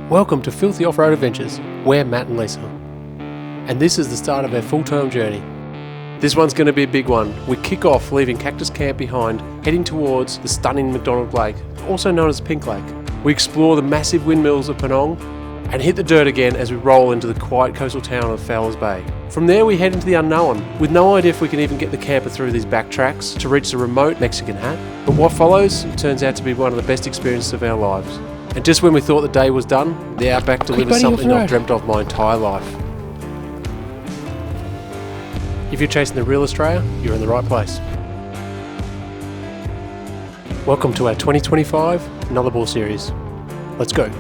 Welcome to Filthy Off-Road Adventures. We're Matt and Lisa. And this is the start of our full-term journey. This one's going to be a big one. We kick off leaving Cactus Camp behind, heading towards the stunning MacDonnell Lake, also known as Pink Lake. We explore the massive windmills of Penong and hit the dirt again as we roll into the quiet coastal town of Fowler's Bay. From there we head into the unknown, with no idea if we can even get the camper through these back tracks to reach the remote Mexican Hat. But what follows turns out to be one of the best experiences of our lives. And just when we thought the day was done, the Outback delivers something I've dreamt of my entire life. If you're chasing the real Australia, you're in the right place. Welcome to our 2025 Nullarbor series. Let's go.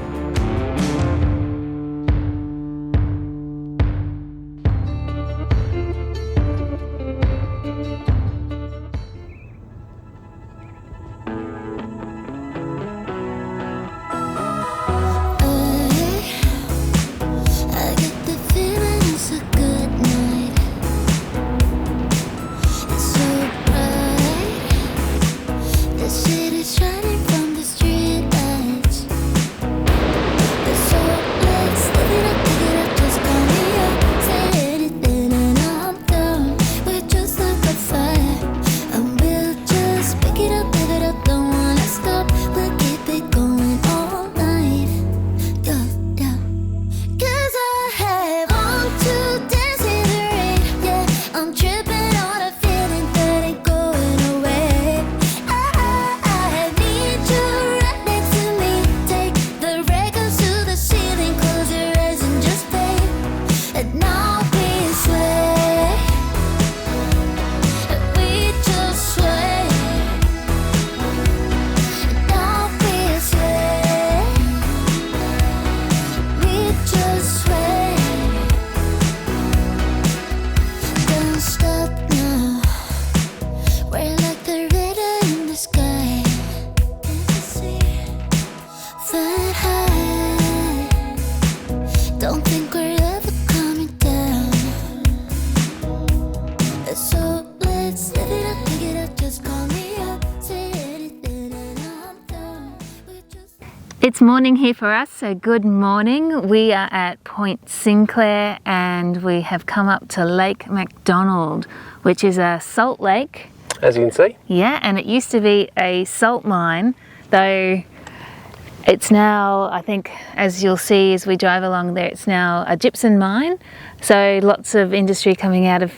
It's morning here for us, so good morning. We are at Point Sinclair and we have come up to Lake MacDonnell, which is a salt lake. As you can see. Yeah, and it used to be a salt mine, though it's now, I think, as you'll see as we drive along there, it's now a gypsum mine. So lots of industry coming out of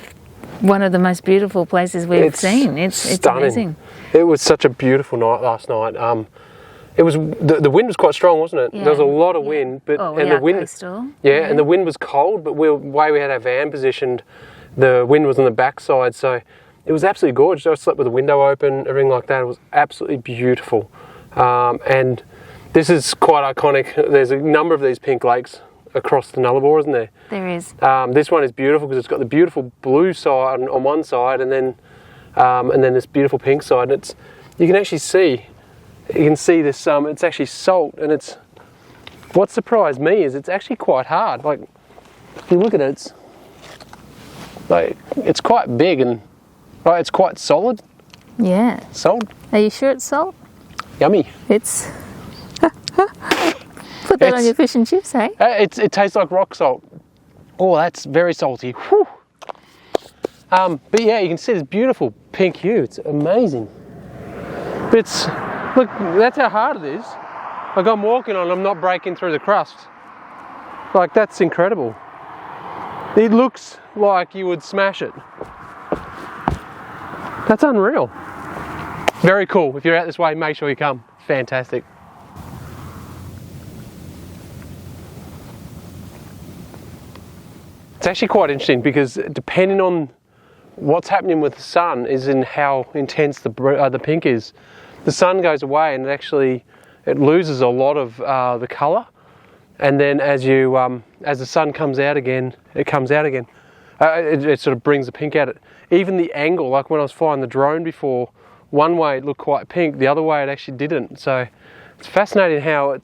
one of the most beautiful places we've seen. It's amazing. It was such a beautiful night last night. It was the wind was quite strong, wasn't it? Yeah. There was a lot of wind, but and the wind coastal. And the wind was cold. But the way we had our van positioned, the wind was on the backside, so it was absolutely gorgeous. I slept with the window open, everything like that. It was absolutely beautiful, and this is quite iconic. There's a number of these pink lakes across the Nullarbor, isn't there? There is. This one is beautiful because it's got the beautiful blue side on one side, and then this beautiful pink side. And you can actually see. You can see this, it's actually salt, and what surprised me is it's actually quite hard. Like, if you look at it, it's quite big and, it's quite solid. Yeah. Salt. Are you sure it's salt? Yummy. It's, put that on your fish and chips, hey? It tastes like rock salt. Oh, that's very salty. Whew. But yeah, you can see this beautiful pink hue. It's amazing. But look, that's how hard it is. Like, I'm walking on, I'm not breaking through the crust. Like, that's incredible. It looks like you would smash it. That's unreal. Very cool. If you're out this way, make sure you come. Fantastic. It's actually quite interesting because depending on what's happening with the sun is in how intense the pink is. The sun goes away and it loses a lot of the colour, and then as the sun comes out again, it comes out again. It sort of brings the pink out. Even the angle, like when I was flying the drone before, one way it looked quite pink, the other way it actually didn't. So it's fascinating how it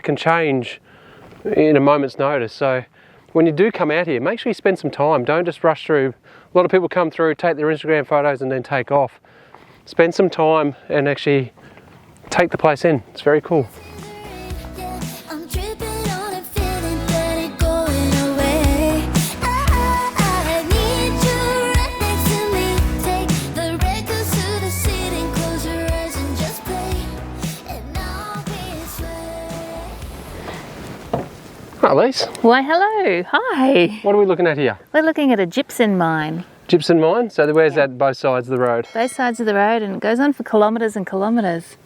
can change in a moment's notice. So when you do come out here, make sure you spend some time. Don't just rush through. A lot of people come through, take their Instagram photos and then take off. Spend some time and actually take the place in. It's very cool. I'm tripping Hi, Lise. Why, hello. Hi. What are we looking at here? We're looking at a gypsum mine. Gypsum mine? So where's that, both sides of the road? Both sides of the road, and it goes on for kilometres and kilometres.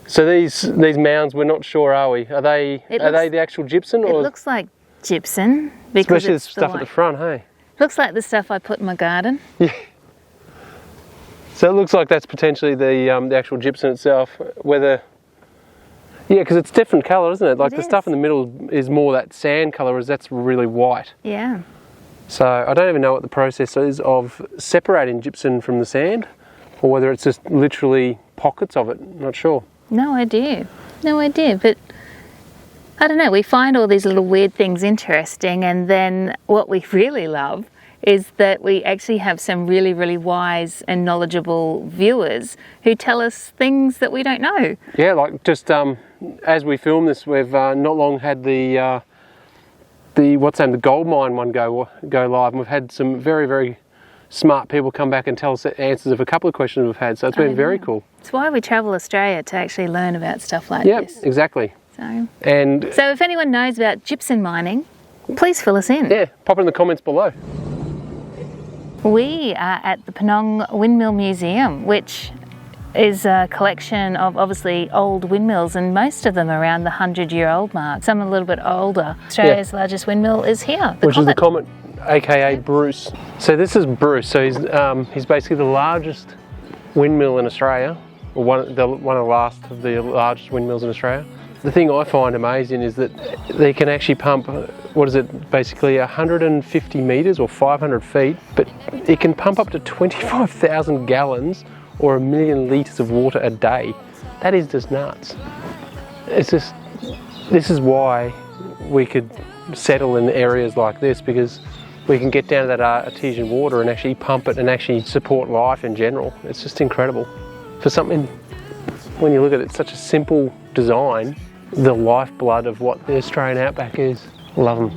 So these mounds, we're not sure, are we? Are they the actual gypsum? It or looks like gypsum. Because especially the it's stuff at the front, hey? Looks like the stuff I put in my garden. Yeah. So it looks like that's potentially the actual gypsum itself. Whether, yeah, because it's different colour, isn't it? Like the stuff in the middle is more that sand colour, whereas that's really white. Yeah. So I don't even know what the process is of separating gypsum from the sand, or whether it's just literally pockets of it. Not sure. No idea. No idea. But I don't know. We find all these little weird things interesting, and then what we really love is that we actually have some really, really wise and knowledgeable viewers who tell us things that we don't know. Yeah, like just as we film this, we've not long had the gold mine one go live, and we've had some very, very smart people come back and tell us the answers of a couple of questions we've had. So it's been very cool. It's why we travel Australia, to actually learn about stuff like this. Yeah, exactly. So if anyone knows about gypsum mining, please fill us in. Yeah, pop it in the comments below. We are at the Penong Windmill Museum, which is a collection of obviously old windmills, and most of them around the 100-year-old mark. Some a little bit older. Australia's largest windmill is here, which is the Comet, aka Bruce. So this is Bruce. So he's basically the largest windmill in Australia, or one of the last of the largest windmills in Australia. The thing I find amazing is that they can actually pump, what is it, basically 150 metres or 500 feet, but it can pump up to 25,000 gallons or 1 million litres of water a day. That is just nuts. It's just, this is why we could settle in areas like this, because we can get down to that artesian water and actually pump it and actually support life in general. It's just incredible. For something, when you look at it, such a simple design, the lifeblood of what the Australian outback is. Love them.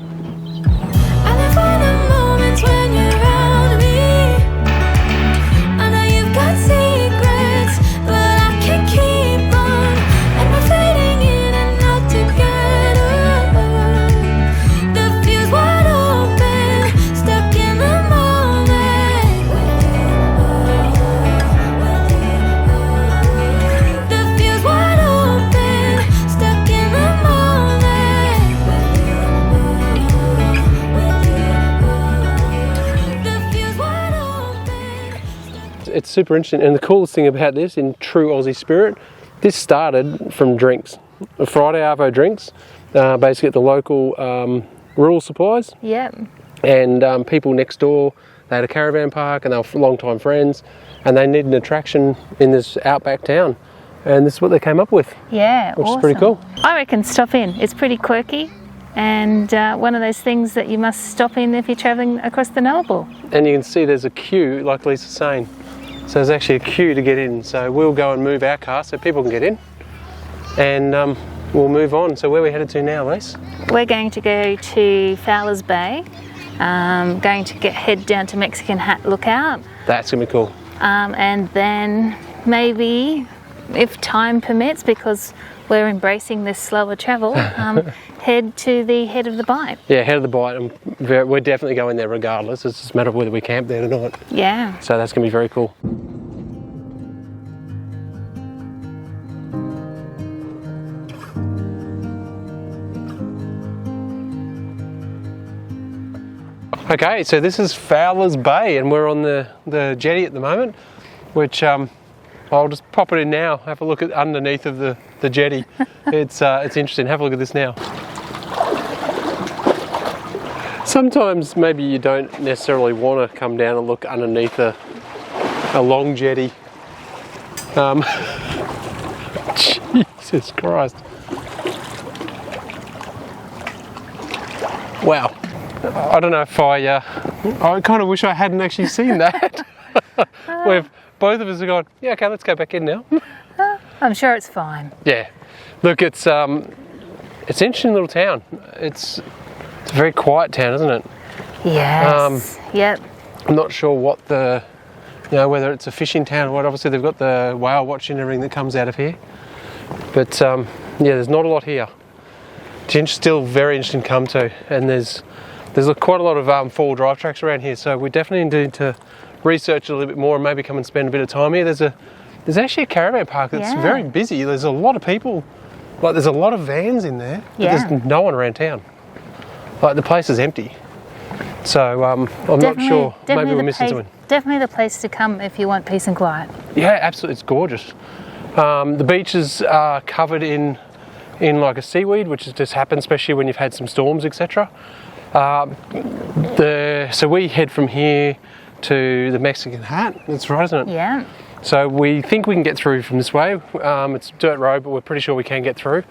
It's super interesting, and the coolest thing about this, in true Aussie spirit, this started from drinks. Friday Arvo drinks, basically at the local rural supplies. Yep. And people next door, they had a caravan park and they were long-time friends, and they needed an attraction in this outback town. And this is what they came up with. Yeah, which is pretty cool. I reckon stop in. It's pretty quirky, and one of those things that you must stop in if you're travelling across the Nullarbor. And you can see there's a queue, like Lisa's saying. So there's actually a queue to get in. So we'll go and move our car so people can get in, and we'll move on. So where are we headed to now, Lise? We're going to go to Fowler's Bay. Going to head down to Mexican Hat Lookout. That's going to be cool. And then maybe, if time permits, because we're embracing this slower travel, head to the head of the Bight. Yeah, head of the Bight, and we're definitely going there regardless. It's just a matter of whether we camp there tonight. Yeah. So that's going to be very cool. Okay, so this is Fowler's Bay, and we're on the jetty at the moment, which I'll just pop it in now, have a look at underneath of the jetty. It's interesting. Have a look at this now. Sometimes maybe you don't necessarily want to come down and look underneath a long jetty. Jesus Christ. Wow. I don't know if I kind of wish I hadn't actually seen that. Both of us have gone, yeah, okay, let's go back in now. I'm sure it's fine. Yeah. Look, it's an interesting little town. It's a very quiet town, isn't it? Yes. Yep. I'm not sure what whether it's a fishing town or what. Obviously they've got the whale watching and everything that comes out of here. But yeah, there's not a lot here. it's still very interesting to come to, and there's quite a lot of four-wheel drive tracks around here, so we definitely need to research a little bit more and maybe come and spend a bit of time here. There's actually a caravan park that's very busy. There's a lot of people, like there's a lot of vans in there, but there's no one around town. Like the place is empty. So I'm not sure, maybe we're missing something. Definitely the place to come if you want peace and quiet. Yeah, absolutely, it's gorgeous. The beaches are covered in like a seaweed, which just happens, especially when you've had some storms, etc. So we head from here to the Mexican Hat. That's right, isn't it? Yeah. So we think we can get through from this way. It's a dirt road, but we're pretty sure we can get through.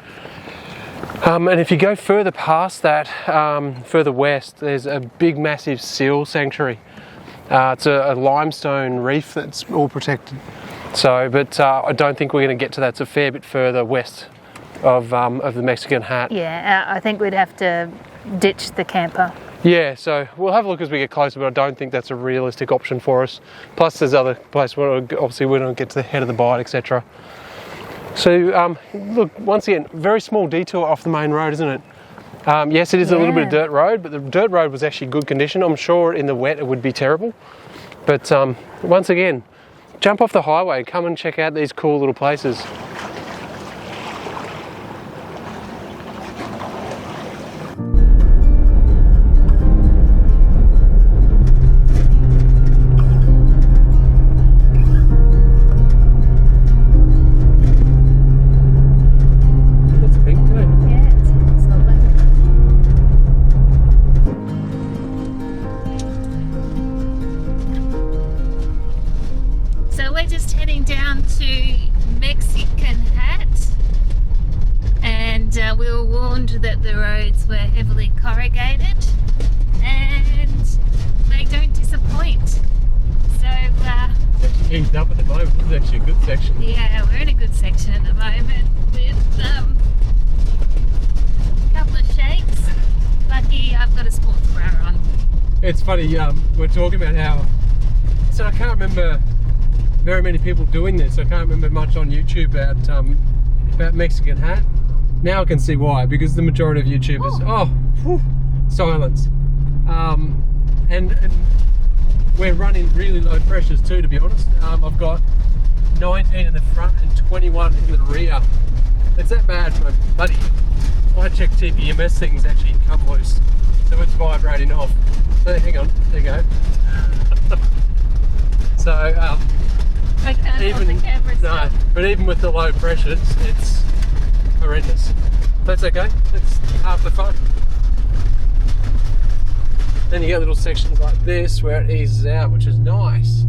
And if you go further past that, further west, there's a big, massive seal sanctuary. It's a limestone reef that's all protected. So, but I don't think we're going to get to that. It's a fair bit further west of the Mexican Hat. Yeah, I think we'd have to ditch the camper. Yeah, so we'll have a look as we get closer, but I don't think that's a realistic option for us. Plus, there's other places where obviously we don't get to the head of the Bight, etc. So, look, once again, very small detour off the main road, isn't it? Yes, it is a little bit of dirt road, but the dirt road was actually good condition. I'm sure in the wet it would be terrible. But once again, jump off the highway, come and check out these cool little places. We were warned that the roads were heavily corrugated and they don't disappoint. So it's eased up at the moment. This is actually a good section. Yeah, we're in a good section at the moment with a couple of shakes. Lucky I've got a sports bra on. It's funny, we're talking about how, so I can't remember very many people doing this. I can't remember much on YouTube about Mexican Hat. Now I can see why, because the majority of YouTubers, silence. And we're running really low pressures too, to be honest. I've got 19 in the front and 21 in the rear. It's that bad for bloody, I check TPMS things actually come loose, so it's vibrating off. So hang on, there you go. So I can't hold the camera still. But even with the low pressures, it's horrendous. That's okay, it's half the fun. Then you get little sections like this where it eases out, which is nice.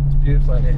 It's beautiful out here.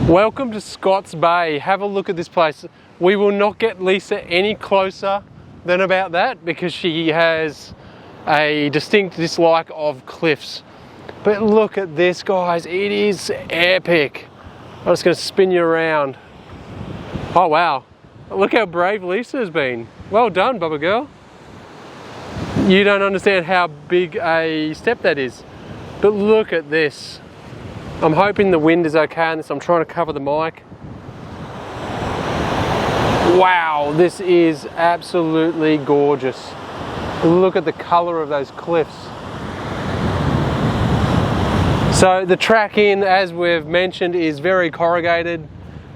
Welcome to Scott's Bay. Have a look at this place. We will not get Lisa any closer than about that because she has a distinct dislike of cliffs. But look at this, guys. It is epic. I'm just going to spin you around. Oh wow. Look how brave Lisa has been. Well done, Bubba girl. You don't understand how big a step that is. But look at this. I'm hoping the wind is okay on this. I'm trying to cover the mic. Wow, this is absolutely gorgeous. Look at the colour of those cliffs. So the track in, as we've mentioned, is very corrugated.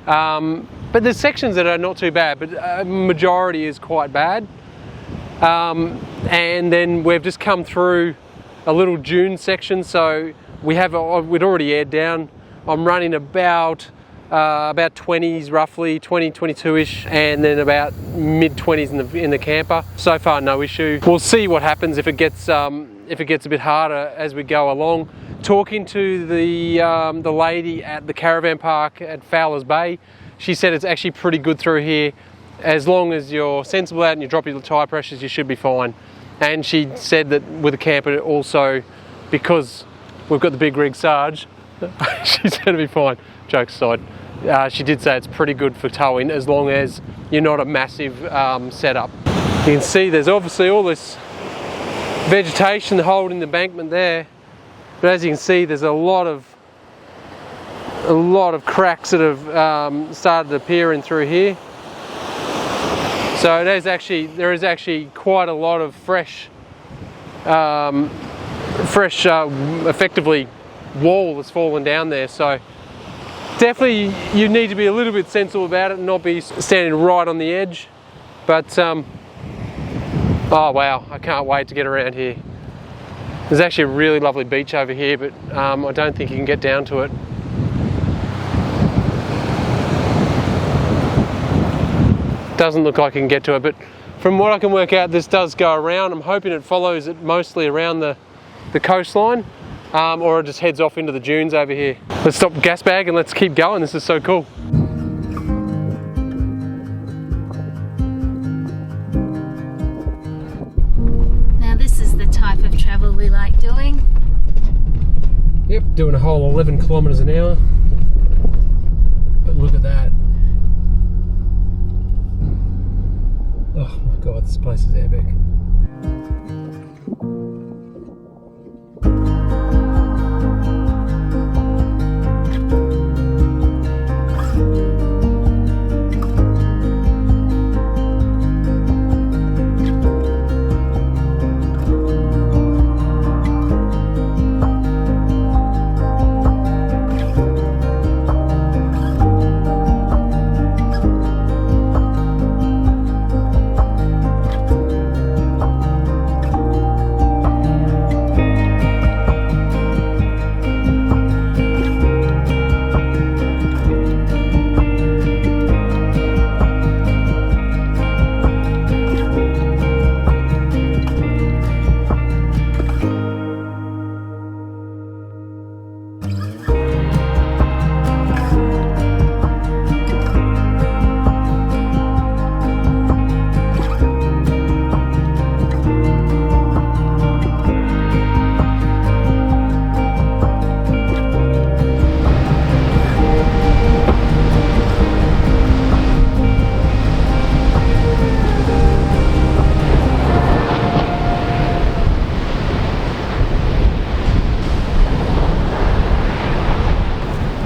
But there's sections that are not too bad, but a majority is quite bad. And then we've just come through a little dune section, so we'd already aired down. I'm running about about 20s roughly, 20, 22-ish, and then about mid-20s in the camper. So far, no issue. We'll see what happens if it gets a bit harder as we go along. Talking to the lady at the caravan park at Fowler's Bay, she said it's actually pretty good through here. As long as you're sensible out and you drop your tyre pressures, you should be fine. And she said that with the camper also, because we've got the big rig Sarge, she's going to be fine. Jokes aside. She did say it's pretty good for towing as long as you're not a massive setup. You can see there's obviously all this vegetation holding the embankment there, but as you can see there's a lot of cracks that have started appearing through here. So there is actually quite a lot of fresh effectively wall that's fallen down there. So definitely you need to be a little bit sensible about it and not be standing right on the edge. But oh wow, I can't wait to get around here. There's actually a really lovely beach over here, but I don't think you can get down to it. Doesn't look like you can get to it, but from what I can work out, this does go around. I'm hoping it follows it mostly around the coastline, or it just heads off into the dunes over here. Let's stop the gas bag and let's keep going. This is so cool. Now this is the type of travel we like doing. Yep, doing a whole 11 kilometers an hour. But look at that. Oh my god, this place is epic.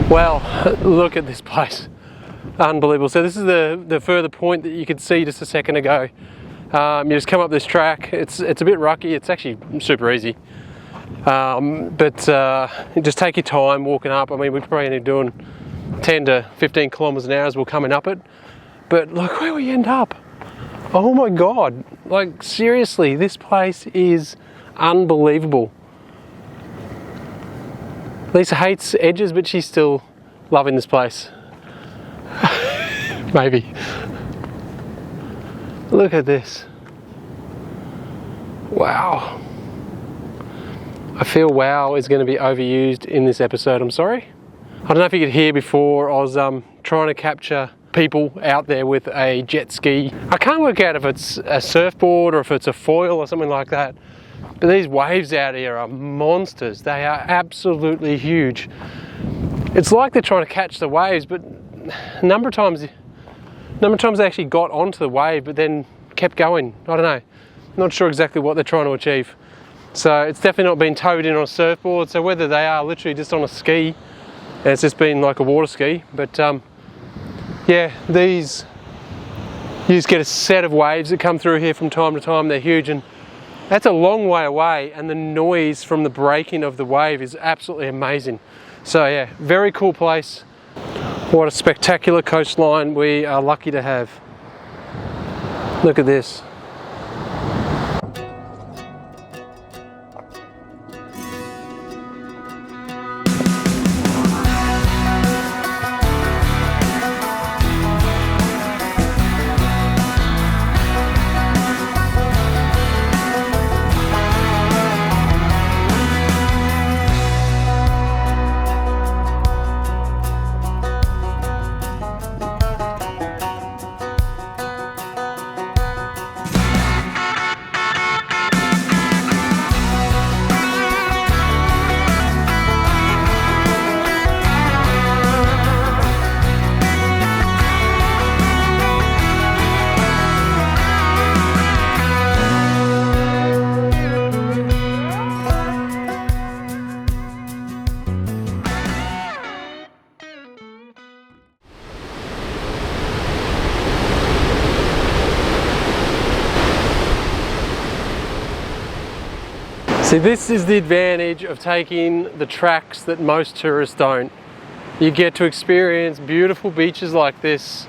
Wow, look at this place. Unbelievable. So this is the further point that you could see just a second ago. You just come up this track. It's a bit rocky. It's actually super easy. But just take your time walking up. I mean, we're probably only doing 10 to 15 kilometers an hour as we're coming up it. But look where we end up. Oh my God. Like seriously, this place is unbelievable. Lisa hates edges, but she's still loving this place. Maybe. Look at this. Wow. I feel wow is going to be overused in this episode, I'm sorry. I don't know if you could hear before, I was trying to capture people out there with a jet ski. I can't work out if it's a surfboard or if it's a foil or something like that. But these waves out here are monsters. They are absolutely huge. It's like they're trying to catch the waves, but a number of times they actually got onto the wave, but then kept going. I don't know. Not sure exactly what they're trying to achieve. So it's definitely not been towed in on a surfboard. So whether they are literally just on a ski, and it's just been like a water ski. But yeah, these, you just get a set of waves that come through here from time to time. They're huge, and that's a long way away, and the noise from the breaking of the wave is absolutely amazing. So yeah, very cool place. What a spectacular coastline we are lucky to have. Look at this. See, this is the advantage of taking the tracks that most tourists don't. You get to experience beautiful beaches like this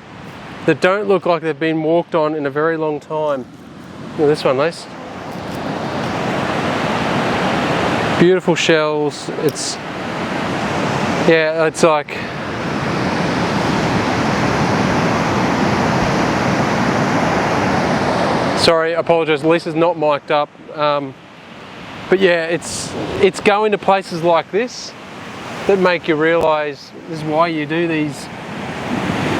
that don't look like they've been walked on in a very long time. Look at this one, Les. Beautiful shells. It's like sorry, I apologise, Lisa's not mic'd up. But yeah, it's going to places like this that make you realise this is why you do these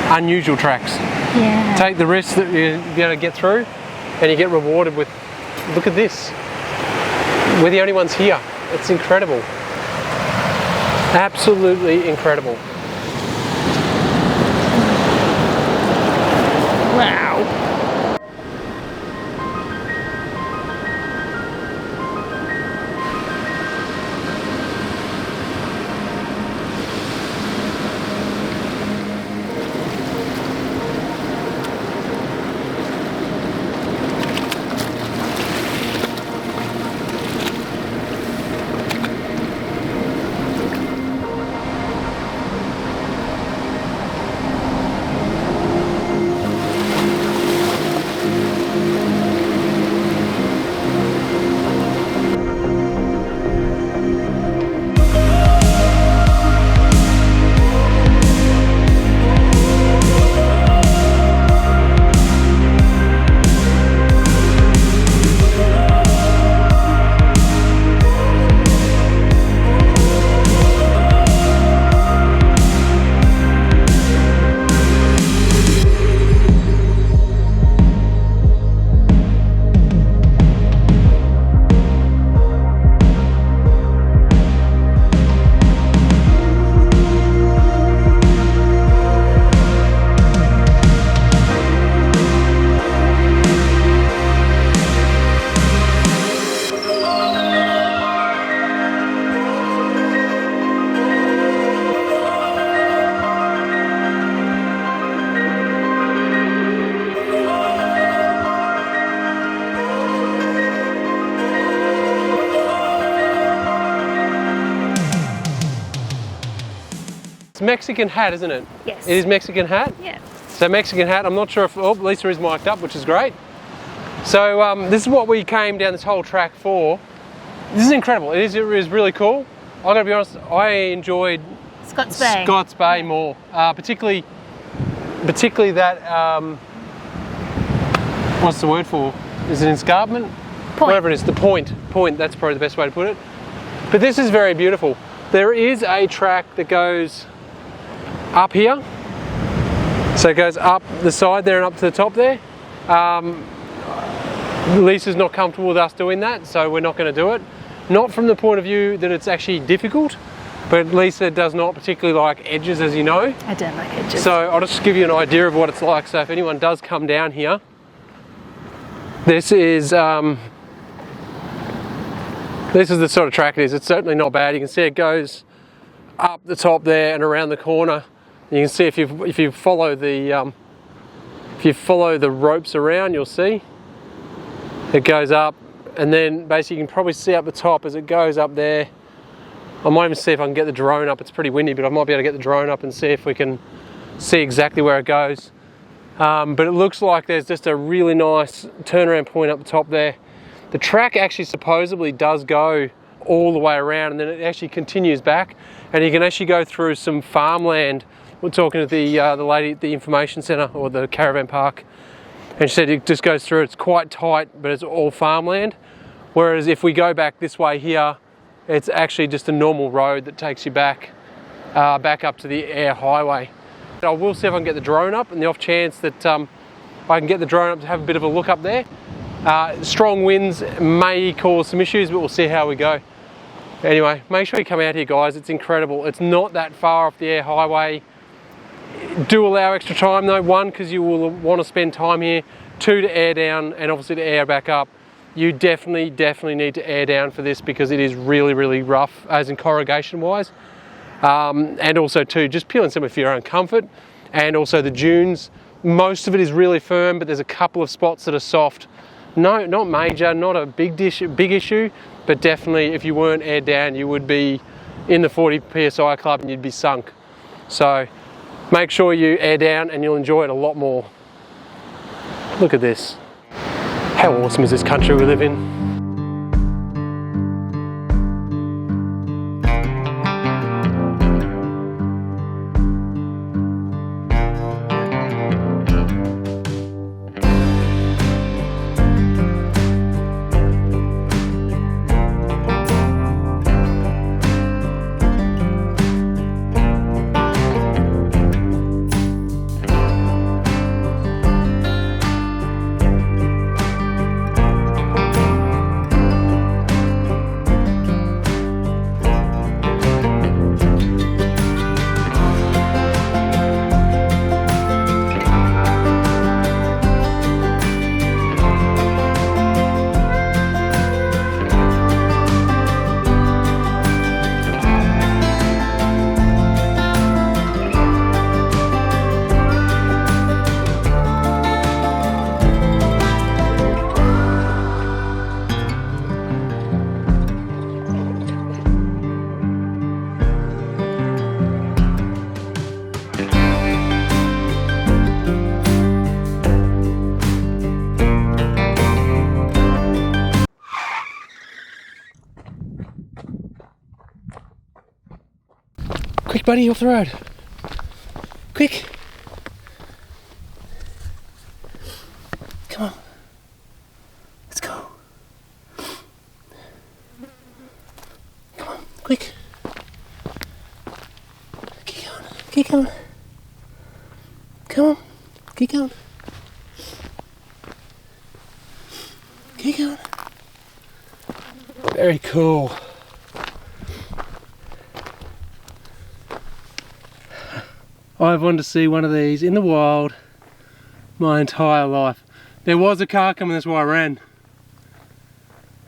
unusual tracks. Yeah. Take the risks that you're going to get through, and you get rewarded with, look at this. We're the only ones here. It's incredible. Absolutely incredible. Wow. It's Mexican Hat, isn't it? Yes. It is Mexican Hat? Yeah. So Mexican Hat, I'm not sure if, oh, Lisa is mic'd up, which is great. So this is what we came down this whole track for. This is incredible. It is really cool. I gotta be honest, I enjoyed Scott's Bay more, particularly that, what's the word for? Is it escarpment? Point. Whatever it is, the point, that's probably the best way to put it. But this is very beautiful. There is a track that goes up here. So it goes up the side there and up to the top there. Lisa's not comfortable with us doing that, so we're not going to do it. Not from the point of view that it's actually difficult, but Lisa does not particularly like edges, as you know. I don't like edges. So I'll just give you an idea of what it's like. So if anyone does come down here, this is the sort of track it is. It's certainly not bad. You can see it goes up the top there and around the corner. You can see if you follow the ropes around, you'll see it goes up, and then basically you can probably see up the top as it goes up there. I might even see if I can get the drone up. It's pretty windy, but I might be able to get the drone up and see if we can see exactly where it goes. But it looks like there's just a really nice turnaround point up the top there. The track actually supposedly does go all the way around, and then it actually continues back, and you can actually go through some farmland. We're talking to the lady at the information centre, or the caravan park, and she said it just goes through. It's quite tight, but it's all farmland. Whereas if we go back this way here, it's actually just a normal road that takes you back up to the air highway. I will see if I can get the drone up, and the off chance that I can get the drone up to have a bit of a look up there. Strong winds may cause some issues, but we'll see how we go. Anyway, make sure you come out here, guys. It's incredible. It's not that far off the air highway. Do allow extra time though. One, because you will want to spend time here. Two, to air down, and obviously to air back up. You definitely need to air down for this, because it is really rough, as in corrugation wise. And also too, just peeling some for your own comfort. And also the dunes, most of it is really firm, but there's a couple of spots that are soft. No, not major, not a big issue, but definitely if you weren't aired down, you would be in the 40 PSI club and you'd be sunk. So make sure you air down and you'll enjoy it a lot more. Look at this. How awesome is this country we live in? Quick, buddy, off the road. Quick. Come on. Let's go. Come on, quick. Keep going. Keep going. Come on. Keep going. Keep going. Very cool. I've wanted to see one of these in the wild my entire life. There was a car coming, that's why I ran.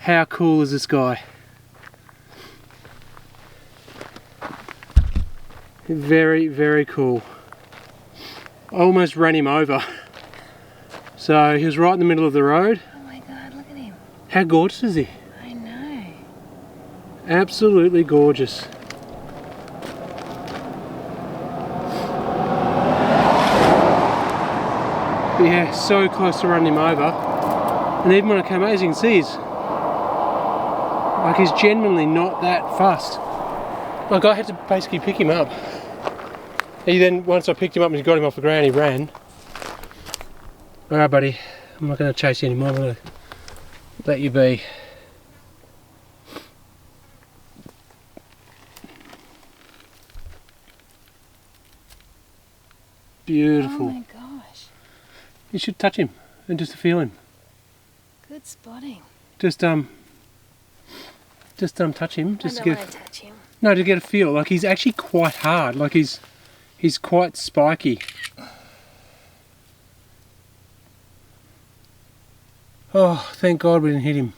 How cool is this guy? Very, very cool. I almost ran him over. So he was right in the middle of the road. Oh my God, look at him. How gorgeous is he? I know. Absolutely gorgeous. Yeah, so close to running him over. And even when I came out, as you can see, he's genuinely not that fussed. Like, I had to basically pick him up. He then, once I picked him up and got him off the ground, he ran. Alright, buddy, I'm not going to chase you anymore, I'm going to let you be. Beautiful. Oh my gosh. You should touch him and just to feel him. Good spotting. Just touch him. Just I to don't get want to touch him. No, to get a feel. Like, he's actually quite hard. Like, he's quite spiky. Oh, thank God we didn't hit him.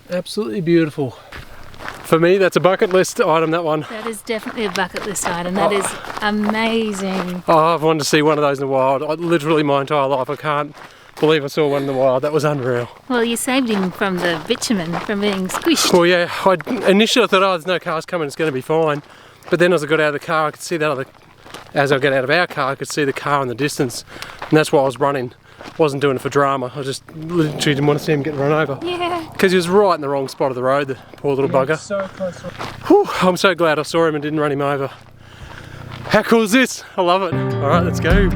Absolutely beautiful. For me, that's a bucket list item, that one. That is definitely a bucket list item. That is amazing. Oh, I've wanted to see one of those in the wild. Literally my entire life. I can't believe I saw one in the wild. That was unreal. Well, you saved him from the bitumen, from being squished. Well, yeah, initially I thought, oh, there's no cars coming, it's going to be fine. But then as I got out of the car, I could see that other, as I got out of our car, I could see the car in the distance. And that's why I was running. Wasn't doing it for drama. I just literally didn't want to see him get run over. Yeah. Because he was right in the wrong spot of the road, the poor little bugger. So close. Whew, I'm so glad I saw him and didn't run him over. How cool is this? I love it. All right, let's go.